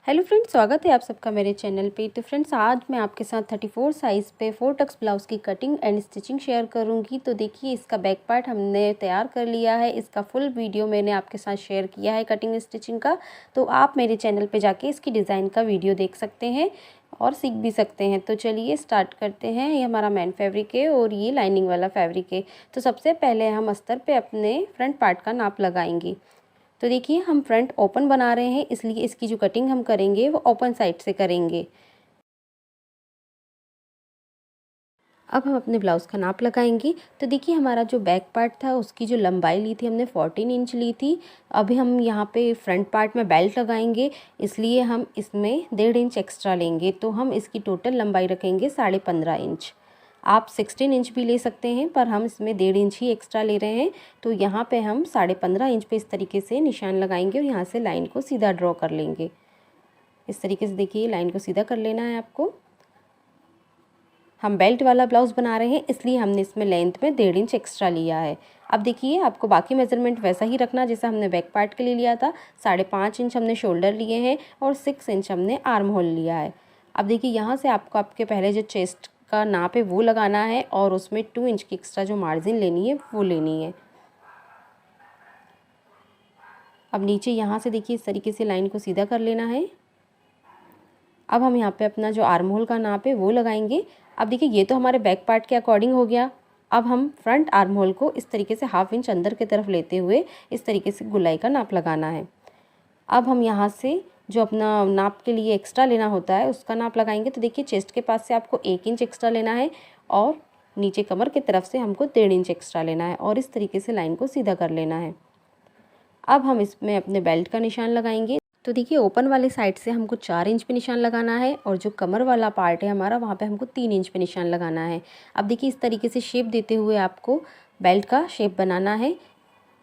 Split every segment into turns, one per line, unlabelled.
Hello friends, स्वागत है आप सबका मेरे चैनल पे। तो फ्रेंड्स, आज मैं आपके साथ 34 साइज़ पे 4 टक्स ब्लाउज़ की कटिंग एंड स्टिचिंग शेयर करूंगी। तो देखिए, इसका बैक पार्ट हमने तैयार कर लिया है। इसका फुल वीडियो मैंने आपके साथ शेयर किया है कटिंग स्टिचिंग का। तो आप मेरे चैनल पे जाके इसकी डिज़ाइन का वीडियो देख सकते हैं और सीख भी सकते हैं। तो चलिए स्टार्ट करते हैं। ये हमारा मेन फैब्रिक है और ये लाइनिंग वाला फैब्रिक है। तो सबसे पहले हम अस्तर पे अपने फ्रंट पार्ट का नाप लगाएंगे। तो देखिए, हम फ्रंट ओपन बना रहे हैं, इसलिए इसकी जो कटिंग हम करेंगे वो ओपन साइड से करेंगे। अब हम अपने ब्लाउज़ का नाप लगाएंगे। तो देखिए, हमारा जो बैक पार्ट था उसकी जो लंबाई ली थी हमने 14 इंच ली थी। अभी हम यहाँ पे फ्रंट पार्ट में बेल्ट लगाएंगे, इसलिए हम इसमें 1.5 इंच एक्स्ट्रा लेंगे। तो हम इसकी टोटल लंबाई रखेंगे 15.5 इंच। आप 16 इंच भी ले सकते हैं, पर हम इसमें 1.5 इंच ही एक्स्ट्रा ले रहे हैं। तो यहाँ पे हम 15.5 इंच पे इस तरीके से निशान लगाएंगे और यहाँ से लाइन को सीधा ड्रॉ कर लेंगे। इस तरीके से देखिए, लाइन को सीधा कर लेना है आपको। हम बेल्ट वाला ब्लाउज़ बना रहे हैं, इसलिए हमने इसमें लेंथ में 1.5 इंच एक्स्ट्रा लिया है। अब देखिए, आपको बाकी मेजरमेंट वैसा ही रखना जैसा हमने बैक पार्ट के लिए लिया था। 5.5 इंच हमने शोल्डर लिए हैं और 6 इंच हमने आर्म होल लिया है। अब देखिए, यहाँ से आपको आपके पहले जो चेस्ट का नाप है वो लगाना है और उसमें 2 इंच की एक्स्ट्रा जो मार्जिन लेनी है वो लेनी है। अब नीचे यहाँ से देखिए, इस तरीके से लाइन को सीधा कर लेना है। अब हम यहाँ पे अपना जो आर्म होल का नाप है वो लगाएंगे। अब देखिए, ये तो हमारे बैक पार्ट के अकॉर्डिंग हो गया। अब हम फ्रंट आर्म होल को इस तरीके से 1/2 इंच अंदर की तरफ लेते हुए इस तरीके से गोलाई का नाप लगाना है। अब हम यहाँ से जो अपना नाप के लिए एक्स्ट्रा लेना होता है उसका नाप लगाएंगे। तो देखिए, चेस्ट के पास से आपको 1 इंच एक्स्ट्रा लेना है और नीचे कमर की तरफ से हमको 1.5 इंच एक्स्ट्रा लेना है और इस तरीके से लाइन को सीधा कर लेना है। अब हम इसमें अपने बेल्ट का निशान लगाएंगे। तो देखिए, ओपन वाले साइड से हमको 4 इंच पे निशान लगाना है और जो कमर वाला पार्ट है हमारा, वहाँ पे हमको 3 इंच पे निशान लगाना है। अब देखिए, इस तरीके से शेप देते हुए आपको बेल्ट का शेप बनाना है।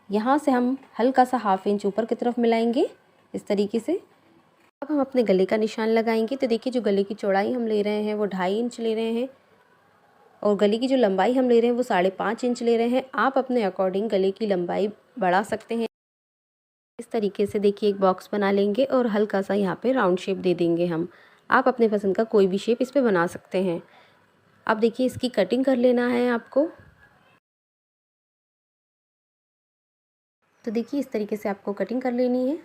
यहाँ से हम हल्का सा 1/2 इंच ऊपर की तरफ मिलाएंगे इस तरीके से। अब हम अपने गले का निशान लगाएंगे। तो देखिए, जो गले की चौड़ाई हम ले रहे हैं वो 2.5 इंच ले रहे हैं और गले की जो लंबाई हम ले रहे हैं वो 5.5 इंच ले रहे हैं। आप अपने अकॉर्डिंग गले की लंबाई बढ़ा सकते हैं। इस तरीके से देखिए, एक बॉक्स बना लेंगे और हल्का सा यहाँ पे राउंड शेप दे देंगे हम। आप अपने पसंद का कोई भी शेप इस पे बना सकते हैं। अब देखिए, इसकी कटिंग कर लेना है आपको। तो देखिए, इस तरीके से आपको कटिंग कर लेनी है।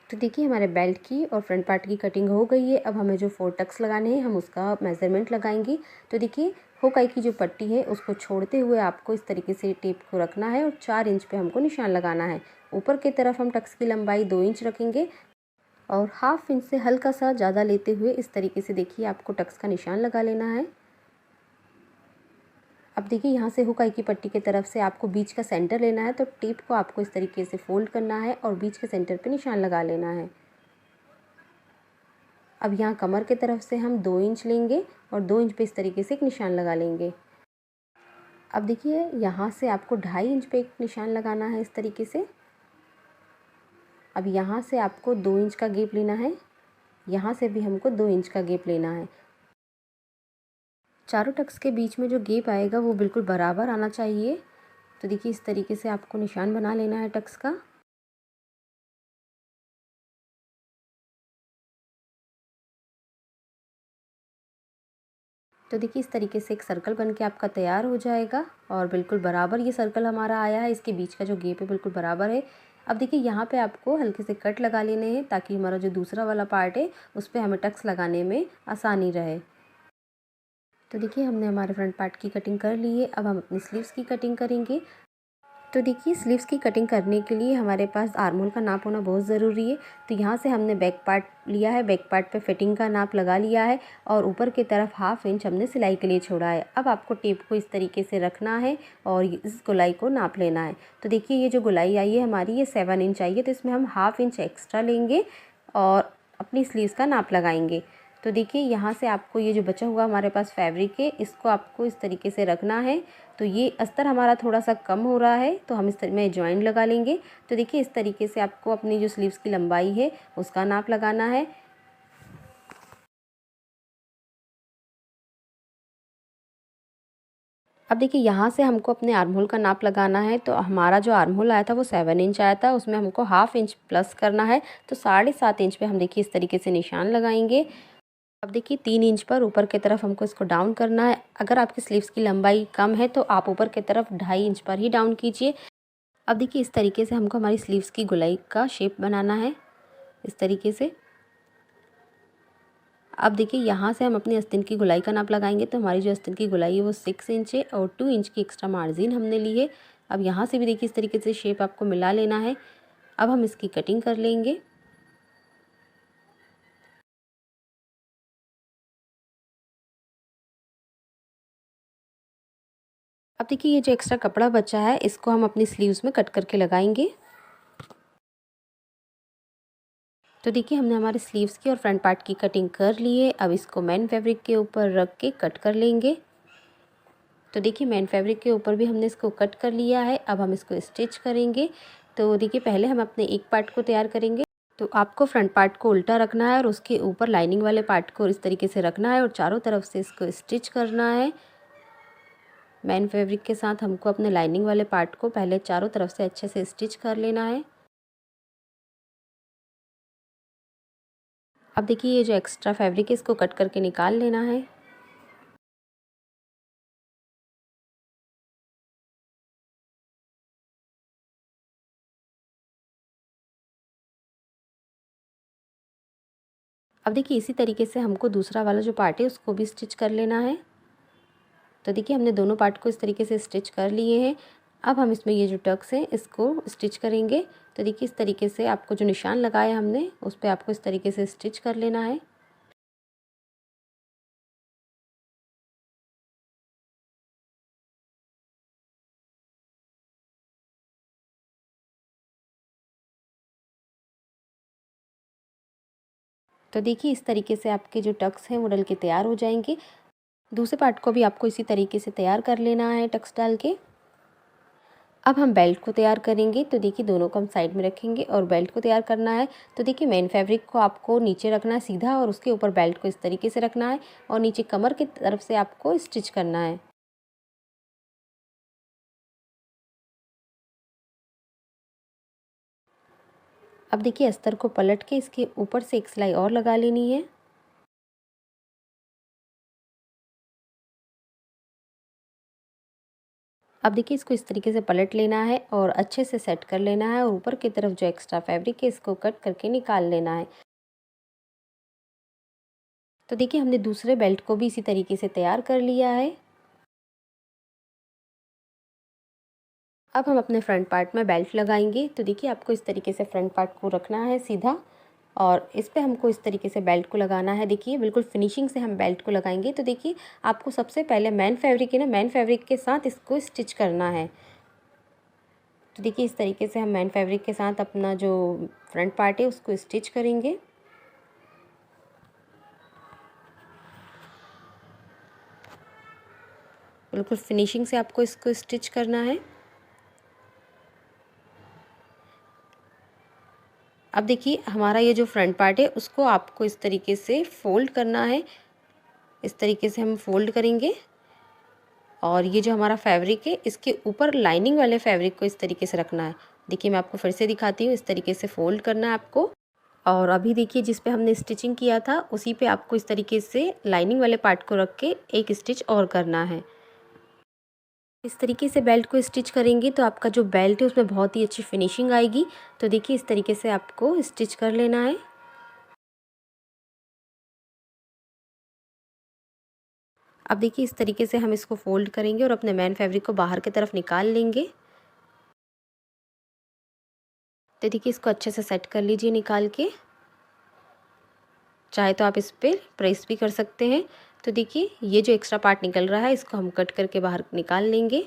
तो देखिए, हमारे बेल्ट की और फ्रंट पार्ट की कटिंग हो गई है। अब हमें जो 4 टक्स लगाने हैं हम उसका मेज़रमेंट लगाएंगे। तो देखिए, हुक आई की जो पट्टी है उसको छोड़ते हुए आपको इस तरीके से टेप को रखना है और 4 इंच पे हमको निशान लगाना है। ऊपर की तरफ हम टक्स की लंबाई 2 इंच रखेंगे और 1/2 इंच से हल्का सा ज़्यादा लेते हुए इस तरीके से देखिए आपको टक्स का निशान लगा लेना है। अब देखिए, यहाँ से हुक आई की पट्टी की तरफ से आपको बीच का सेंटर लेना है। तो टेप को आपको इस तरीके से फोल्ड करना है और बीच के सेंटर पे निशान लगा लेना है। अब यहाँ कमर की तरफ से हम 2 इंच लेंगे और 2 इंच पे इस तरीके से एक निशान लगा लेंगे। अब देखिए, यहाँ से आपको 2.5 इंच पे एक निशान लगाना है इस तरीके से। अब यहाँ से आपको 2 इंच का गैप लेना है। यहाँ से भी हमको 2 इंच का गैप लेना है। चारों टक्स के बीच में जो गैप आएगा वो बिल्कुल बराबर आना चाहिए। तो देखिए, इस तरीके से आपको निशान बना लेना है टक्स का। तो देखिए, इस तरीके से एक सर्कल बन के आपका तैयार हो जाएगा और बिल्कुल बराबर ये सर्कल हमारा आया है। इसके बीच का जो गैप है बिल्कुल बराबर है। अब देखिए, यहाँ पे आपको हल्के से कट लगा लेने हैं ताकि हमारा जो दूसरा वाला पार्ट है उस पे हमें टक्स लगाने में आसानी रहे। तो देखिए, हमने हमारे फ्रंट पार्ट की कटिंग कर ली है। अब हम अपनी स्लीव्स की कटिंग करेंगे। तो देखिए, स्लीव्स की कटिंग करने के लिए हमारे पास आर्म होल का नाप होना बहुत ज़रूरी है। तो यहाँ से हमने बैक पार्ट लिया है, बैक पार्ट पे फिटिंग का नाप लगा लिया है और ऊपर की तरफ 1/2 इंच हमने सिलाई के लिए छोड़ा है। अब आपको टेप को इस तरीके से रखना है और इस गोलाई को नाप लेना है। तो देखिए, ये जो गोलाई आई है हमारी, ये 7 इंच आई है। तो इसमें हम 1/2 इंच एक्स्ट्रा लेंगे और अपनी स्लीव्स का नाप लगाएंगे। तो देखिए, यहाँ से आपको ये जो बचा हुआ हमारे पास फैब्रिक है इसको आपको इस तरीके से रखना है। तो ये अस्तर हमारा थोड़ा सा कम हो रहा है तो हम इस तरह में जॉइंट लगा लेंगे। तो देखिए, इस तरीके से आपको अपनी जो स्लीव्स की लंबाई है उसका नाप लगाना है। अब देखिए यहाँ से हमको अपने आर्म होल का नाप लगाना है। तो हमारा जो आर्म होल आया था वो 7 इंच आया था, उसमें हमको हाफ इंच प्लस करना है। तो 7.5 इंच पे हम देखिए इस तरीके से निशान लगाएंगे। अब देखिए 3 इंच पर ऊपर की तरफ हमको इसको डाउन करना है। अगर आपकी स्लीव्स की लंबाई कम है तो आप ऊपर की तरफ 2.5 इंच पर ही डाउन कीजिए। अब देखिए इस तरीके से हमको हमारी स्लीव्स की गोलाई का शेप बनाना है, इस तरीके से। अब देखिए यहाँ से हम अपनी आस्तीन की गोलाई का नाप लगाएंगे। तो हमारी जो आस्तीन की गोलाई है वो 6 इंच है और 2 इंच की एक्स्ट्रा मार्जिन हमने ली है। अब यहाँ से भी देखिए इस तरीके से शेप आपको मिला लेना है। अब हम इसकी कटिंग कर लेंगे। अब देखिए ये जो एक्स्ट्रा कपड़ा बचा है इसको हम अपनी स्लीव्स में कट करके लगाएंगे। तो देखिए हमने हमारे स्लीव्स की और फ्रंट पार्ट की कटिंग कर ली है। अब इसको मेन फैब्रिक के ऊपर रख के कट कर लेंगे। तो देखिए मेन फैब्रिक के ऊपर भी हमने इसको कट कर लिया है। अब हम इसको स्टिच करेंगे। तो देखिए पहले हम अपने एक पार्ट को तैयार करेंगे। तो आपको फ्रंट पार्ट को उल्टा रखना है और उसके ऊपर लाइनिंग वाले पार्ट को इस तरीके से रखना है और चारों तरफ से इसको स्टिच करना है। मेन फैब्रिक के साथ हमको अपने लाइनिंग वाले पार्ट को पहले चारों तरफ से अच्छे से स्टिच कर लेना है। अब देखिए ये जो एक्स्ट्रा फैब्रिक है इसको कट करके निकाल लेना है। अब देखिए इसी तरीके से हमको दूसरा वाला जो पार्ट है उसको भी स्टिच कर लेना है। तो देखिए हमने दोनों पार्ट को इस तरीके से स्टिच कर लिए हैं। अब हम इसमें ये जो टक्स हैं इसको स्टिच करेंगे। तो देखिए इस तरीके से आपको जो निशान लगाया हमने उस पर आपको इस तरीके से स्टिच कर लेना है। तो देखिए इस तरीके से आपके जो टक्स हैं वो डल के तैयार हो जाएंगे। दूसरे पार्ट को भी आपको इसी तरीके से तैयार कर लेना है टक्स डाल के। अब हम बेल्ट को तैयार करेंगे। तो देखिए दोनों को हम साइड में रखेंगे और बेल्ट को तैयार करना है। तो देखिए मेन फैब्रिक को आपको नीचे रखना है सीधा और उसके ऊपर बेल्ट को इस तरीके से रखना है और नीचे कमर की तरफ से आपको स्टिच करना है। अब देखिए अस्तर को पलट के इसके ऊपर से एक सिलाई और लगा लेनी है। अब देखिए इसको इस तरीके से पलट लेना है और अच्छे से सेट कर लेना है और ऊपर की तरफ जो एक्स्ट्रा फैब्रिक है इसको कट करके निकाल लेना है। तो देखिए हमने दूसरे बेल्ट को भी इसी तरीके से तैयार कर लिया है। अब हम अपने फ्रंट पार्ट में बेल्ट लगाएंगे। तो देखिए आपको इस तरीके से फ्रंट पार्ट को रखना है सीधा और इस पे हमको इस तरीके से बेल्ट को लगाना है। देखिए बिल्कुल फिनिशिंग से हम बेल्ट को लगाएंगे। तो देखिए आपको सबसे पहले मेन फैब्रिक है ना, मेन फैब्रिक के साथ इसको स्टिच करना है। तो देखिए इस तरीके से हम मेन फैब्रिक के साथ अपना जो फ्रंट पार्ट है उसको स्टिच करेंगे। बिल्कुल फिनिशिंग से आपको इसको स्टिच करना है। अब देखिए हमारा ये जो फ्रंट पार्ट है उसको आपको इस तरीके से फोल्ड करना है। इस तरीके से हम फोल्ड करेंगे और ये जो हमारा फैब्रिक है इसके ऊपर लाइनिंग वाले फैब्रिक को इस तरीके से रखना है। देखिए मैं आपको फिर से दिखाती हूँ, इस तरीके से फोल्ड करना है आपको। और अभी देखिए जिस पे हमने स्टिचिंग किया था उसी पे आपको इस तरीके से लाइनिंग वाले पार्ट को रख के एक स्टिच और करना है। इस तरीके से बेल्ट को स्टिच करेंगे तो आपका जो बेल्ट है उसमें बहुत ही अच्छी फिनिशिंग आएगी। तो देखिए इस तरीके से आपको स्टिच कर लेना है। अब देखिए इस तरीके से हम इसको फोल्ड करेंगे और अपने मेन फैब्रिक को बाहर की तरफ निकाल लेंगे। तो देखिए इसको अच्छे से सेट कर लीजिए निकाल के। चाहे तो आप इस पर प्रेस भी कर सकते हैं। तो देखिए ये जो एक्स्ट्रा पार्ट निकल रहा है इसको हम कट करके बाहर निकाल लेंगे।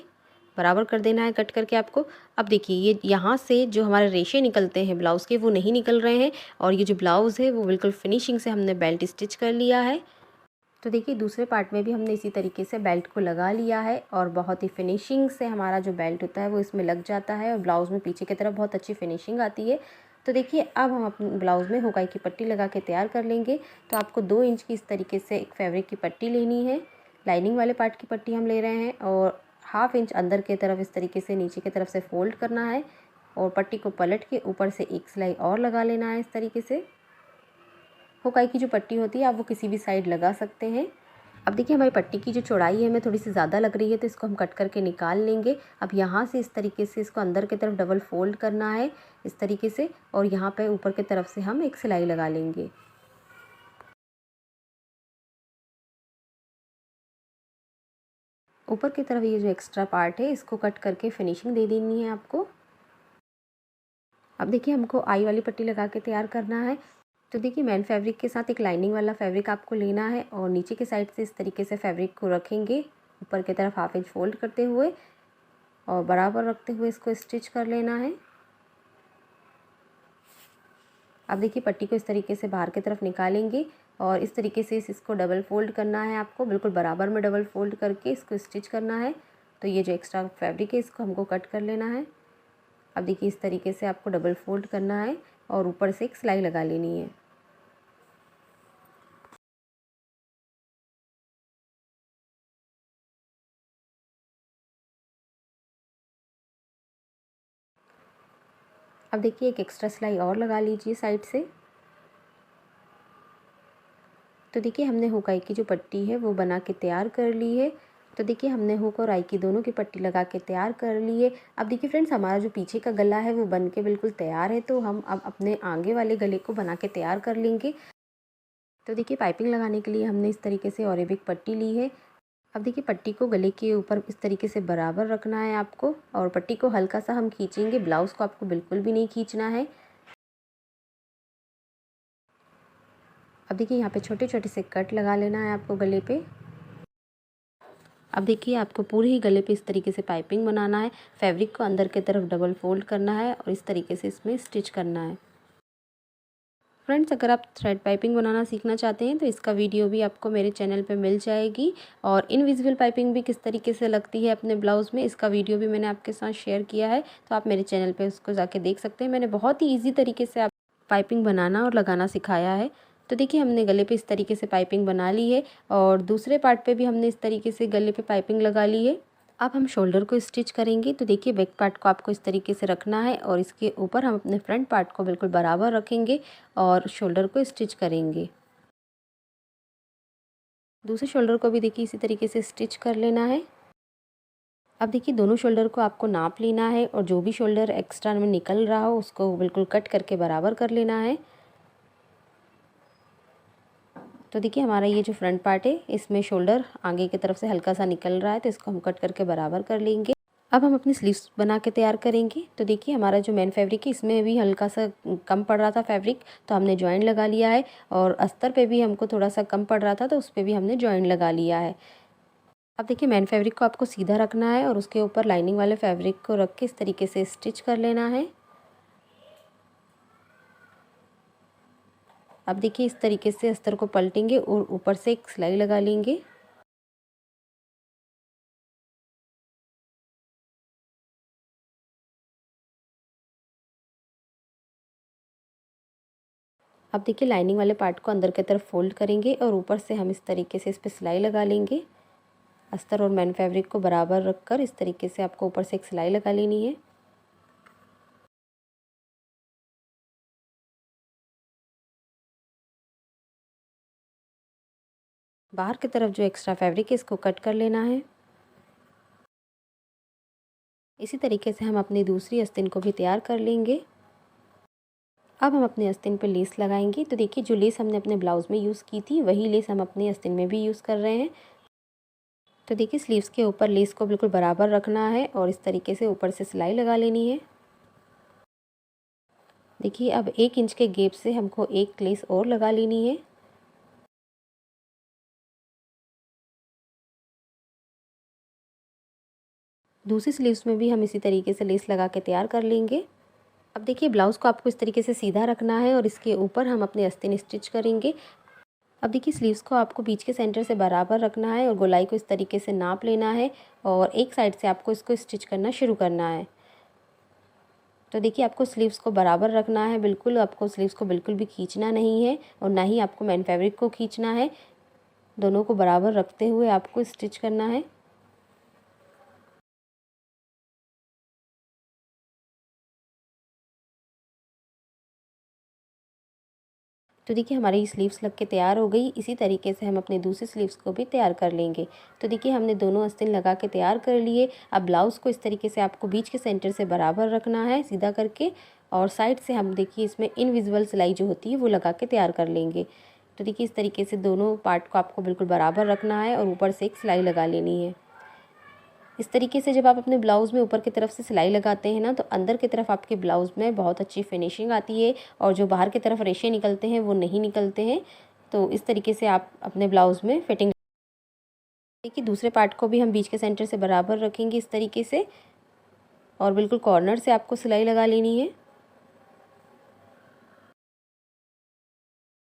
बराबर कर देना है कट करके आपको। अब देखिए ये यहाँ से जो हमारे रेशे निकलते हैं ब्लाउज़ के वो नहीं निकल रहे हैं और ये जो ब्लाउज़ है वो बिल्कुल फिनिशिंग से हमने बेल्ट स्टिच कर लिया है। तो देखिए दूसरे पार्ट में भी हमने इसी तरीके से बेल्ट को लगा लिया है और बहुत ही फिनिशिंग से हमारा जो बेल्ट होता है वो इसमें लग जाता है और ब्लाउज़ में पीछे की तरफ बहुत अच्छी फिनिशिंग आती है। तो देखिए अब हम अपने ब्लाउज़ में हुकाई की पट्टी लगा के तैयार कर लेंगे। तो आपको 2 इंच की इस तरीके से एक फैब्रिक की पट्टी लेनी है। लाइनिंग वाले पार्ट की पट्टी हम ले रहे हैं और हाफ इंच अंदर की तरफ इस तरीके से नीचे की तरफ से फोल्ड करना है और पट्टी को पलट के ऊपर से एक सिलाई और लगा लेना है इस तरीके से। हुकाई की जो पट्टी होती है आप वो किसी भी साइड लगा सकते हैं। अब देखिए हमारी पट्टी की जो चौड़ाई है हमें थोड़ी सी ज़्यादा लग रही है, तो इसको हम कट करके निकाल लेंगे। अब यहाँ से इस तरीके से इसको अंदर की तरफ डबल फोल्ड करना है इस तरीके से, और यहाँ पे ऊपर की तरफ से हम एक सिलाई लगा लेंगे। ऊपर की तरफ ये जो एक्स्ट्रा पार्ट है इसको कट करके फिनिशिंग दे देनी है आपको। अब देखिए हमको आई वाली पट्टी लगा के तैयार करना है। तो देखिए मैन फैब्रिक के साथ एक लाइनिंग वाला फैब्रिक आपको लेना है और नीचे के साइड से इस तरीके से फैब्रिक को रखेंगे ऊपर की तरफ हाफ इंच फोल्ड करते हुए और बराबर रखते हुए इसको स्टिच कर लेना है। अब देखिए पट्टी को इस तरीके से बाहर की तरफ निकालेंगे और इस तरीके से इसको डबल फोल्ड करना है आपको, बिल्कुल बराबर में डबल फोल्ड करके इसको स्टिच करना है। तो ये जो एक्स्ट्रा फैब्रिक है इसको हमको कट कर लेना है। अब देखिए इस तरीके से आपको डबल फोल्ड करना है और ऊपर से एक सिलाई लगा लेनी है। अब देखिए एक एक्स्ट्रा सिलाई और लगा लीजिए साइड से। तो देखिए हमने हुक आई की जो पट्टी है वो बना के तैयार कर ली है। तो देखिए हमने हुक और आई की दोनों की पट्टी लगा के तैयार कर ली है। अब देखिए फ्रेंड्स हमारा जो पीछे का गला है वो बन के बिल्कुल तैयार है, तो हम अब अपने आगे वाले गले को बना के तैयार कर लेंगे। तो देखिए पाइपिंग लगाने के लिए हमने इस तरीके से और एक पट्टी ली है। अब देखिए पट्टी को गले के ऊपर इस तरीके से बराबर रखना है आपको और पट्टी को हल्का सा हम खींचेंगे, ब्लाउज़ को आपको बिल्कुल भी नहीं खींचना है। अब देखिए यहाँ पे छोटे छोटे से कट लगा लेना है आपको गले पे। अब देखिए आपको पूरे ही गले पे इस तरीके से पाइपिंग बनाना है। फैब्रिक को अंदर की तरफ डबल फोल्ड करना है और इस तरीके से इसमें स्टिच करना है। फ्रेंड्स अगर आप थ्रेड पाइपिंग बनाना सीखना चाहते हैं तो इसका वीडियो भी आपको मेरे चैनल पे मिल जाएगी, और इनविजिबल पाइपिंग भी किस तरीके से लगती है अपने ब्लाउज़ में इसका वीडियो भी मैंने आपके साथ शेयर किया है, तो आप मेरे चैनल पे उसको जाके देख सकते हैं। मैंने बहुत ही ईजी तरीके से आप पाइपिंग बनाना और लगाना सिखाया है। तो देखिए हमने गले पे इस तरीके से पाइपिंग बना ली है और दूसरे पार्ट पे भी हमने इस तरीके से गले पे पाइपिंग लगा ली है। अब हम शोल्डर को स्टिच करेंगे। तो देखिए बैक पार्ट को आपको इस तरीके से रखना है और इसके ऊपर हम अपने फ्रंट पार्ट को बिल्कुल बराबर रखेंगे और शोल्डर को स्टिच करेंगे। दूसरे शोल्डर को भी देखिए इसी तरीके से स्टिच कर लेना है। अब देखिए दोनों शोल्डर को आपको नाप लेना है और जो भी शोल्डर एक्स्ट्रा में निकल रहा हो उसको बिल्कुल कट करके बराबर कर लेना है। तो देखिए हमारा ये जो फ्रंट पार्ट है इसमें शोल्डर आगे की तरफ से हल्का सा निकल रहा है, तो इसको हम कट करके बराबर कर लेंगे। अब हम अपनी स्लीव्स बना के तैयार करेंगे। तो देखिए हमारा जो मेन फैब्रिक है इसमें भी हल्का सा कम पड़ रहा था फैब्रिक, तो हमने जॉइंट लगा लिया है, और अस्तर पे भी हमको थोड़ा सा कम पड़ रहा था तो उस पर भी हमने जॉइंट लगा लिया है। अब देखिए मेन फैब्रिक को आपको सीधा रखना है और उसके ऊपर लाइनिंग वाले फैब्रिक को रख के इस तरीके से स्टिच कर लेना है। अब देखिए इस तरीके से अस्तर को पलटेंगे और ऊपर से एक सिलाई लगा लेंगे। अब देखिए लाइनिंग वाले पार्ट को अंदर की तरफ फोल्ड करेंगे और ऊपर से हम इस तरीके से इस पर सिलाई लगा लेंगे। अस्तर और मेन फैब्रिक को बराबर रखकर इस तरीके से आपको ऊपर से एक सिलाई लगा लेनी है। बाहर की तरफ जो एक्स्ट्रा फैब्रिक है इसको कट कर लेना है। इसी तरीके से हम अपनी दूसरी आस्तीन को भी तैयार कर लेंगे। अब हम अपने आस्तीन पे लेस लगाएंगे। तो देखिए जो लेस हमने अपने ब्लाउज़ में यूज़ की थी वही लेस हम अपनी आस्तीन में भी यूज़ कर रहे हैं। तो देखिए स्लीव्स के ऊपर लेस को बिल्कुल बराबर रखना है और इस तरीके से ऊपर से सिलाई लगा लेनी है। देखिए अब 1 इंच के गैप से हमको एक लेस और लगा लेनी है। दूसरी स्लीव्स में भी हम इसी तरीके से लेस लगा के तैयार कर लेंगे। अब देखिए ब्लाउज़ को आपको इस तरीके से सीधा रखना है और इसके ऊपर हम अपने आस्तीन स्टिच करेंगे। अब देखिए स्लीव्स को आपको बीच के सेंटर से बराबर रखना है और गोलाई को इस तरीके से नाप लेना है और एक साइड से आपको इसको स्टिच करना शुरू करना है। तो देखिए आपको स्लीव्स को बराबर रखना है, बिल्कुल आपको स्लीव्स को बिल्कुल भी खींचना नहीं है और ना ही आपको मेन फैब्रिक को खींचना है। दोनों को बराबर रखते हुए आपको स्टिच करना है। तो देखिए हमारी स्लीव्स लग के तैयार हो गई। इसी तरीके से हम अपने दूसरी स्लीव्स को भी तैयार कर लेंगे। तो देखिए हमने दोनों आस्तीन लगा के तैयार कर लिए। अब ब्लाउज़ को इस तरीके से आपको बीच के सेंटर से बराबर रखना है सीधा करके, और साइड से हम देखिए इसमें इनविजिबल सिलाई जो होती है वो लगा के तैयार कर लेंगे। तो देखिए इस तरीके से दोनों पार्ट को आपको बिल्कुल बराबर रखना है और ऊपर से एक सिलाई लगा लेनी है। इस तरीके से जब आप अपने ब्लाउज़ में ऊपर की तरफ से सिलाई लगाते हैं ना, तो अंदर की तरफ आपके ब्लाउज़ में बहुत अच्छी फिनिशिंग आती है और जो बाहर की तरफ रेशे निकलते हैं वो नहीं निकलते हैं। तो इस तरीके से आप अपने ब्लाउज़ में फिटिंग देखिए। दूसरे पार्ट को भी हम बीच के सेंटर से बराबर रखेंगे इस तरीके से, और बिल्कुल कॉर्नर से आपको सिलाई लगा लेनी है।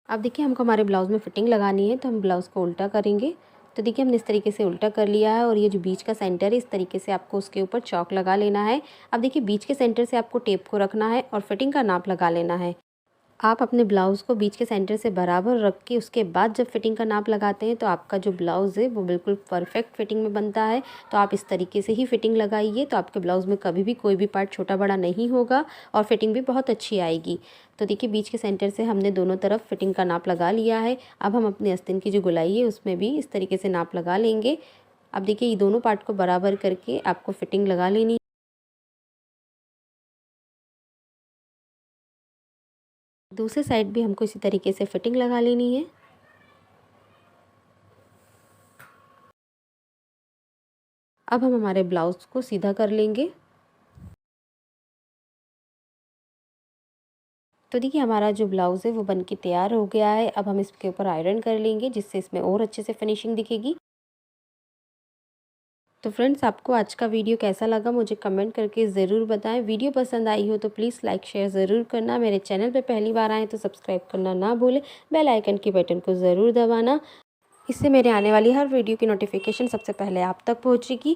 अब देखिए हमको हमारे ब्लाउज़ में फिटिंग लगानी है, तो हम ब्लाउज़ को उल्टा करेंगे। तो देखिए हमने इस तरीके से उल्टा कर लिया है, और ये जो बीच का सेंटर है इस तरीके से आपको उसके ऊपर चौक लगा लेना है। अब देखिए बीच के सेंटर से आपको टेप को रखना है और फिटिंग का नाप लगा लेना है। आप अपने ब्लाउज़ को बीच के सेंटर से बराबर रख के उसके बाद जब फिटिंग का नाप लगाते हैं तो आपका जो ब्लाउज़ है वो बिल्कुल परफेक्ट फिटिंग में बनता है। तो आप इस तरीके से ही फिटिंग लगाइए, तो आपके ब्लाउज़ में कभी भी कोई भी पार्ट छोटा बड़ा नहीं होगा और फिटिंग भी बहुत अच्छी आएगी। तो देखिए बीच के सेंटर से हमने दोनों तरफ फिटिंग का नाप लगा लिया है। अब हम अपने आस्तीन की जो गोलाई है उसमें भी इस तरीके से नाप लगा लेंगे। अब देखिए ये दोनों पार्ट को बराबर करके आपको फिटिंग लगा लेनी है। दूसरे साइड भी हमको इसी तरीके से फिटिंग लगा लेनी है। अब हम हमारे ब्लाउज़ को सीधा कर लेंगे। तो देखिए हमारा जो ब्लाउज़ है वो बन के तैयार हो गया है। अब हम इसके ऊपर आयरन कर लेंगे, जिससे इसमें और अच्छे से फिनिशिंग दिखेगी। तो फ्रेंड्स, आपको आज का वीडियो कैसा लगा मुझे कमेंट करके ज़रूर बताएं। वीडियो पसंद आई हो तो प्लीज़ लाइक शेयर ज़रूर करना। मेरे चैनल पे पहली बार आएँ तो सब्सक्राइब करना ना भूलें। बेल आइकन के बटन को ज़रूर दबाना। इससे मेरे आने वाली हर वीडियो की नोटिफिकेशन सबसे पहले आप तक पहुँचेगी।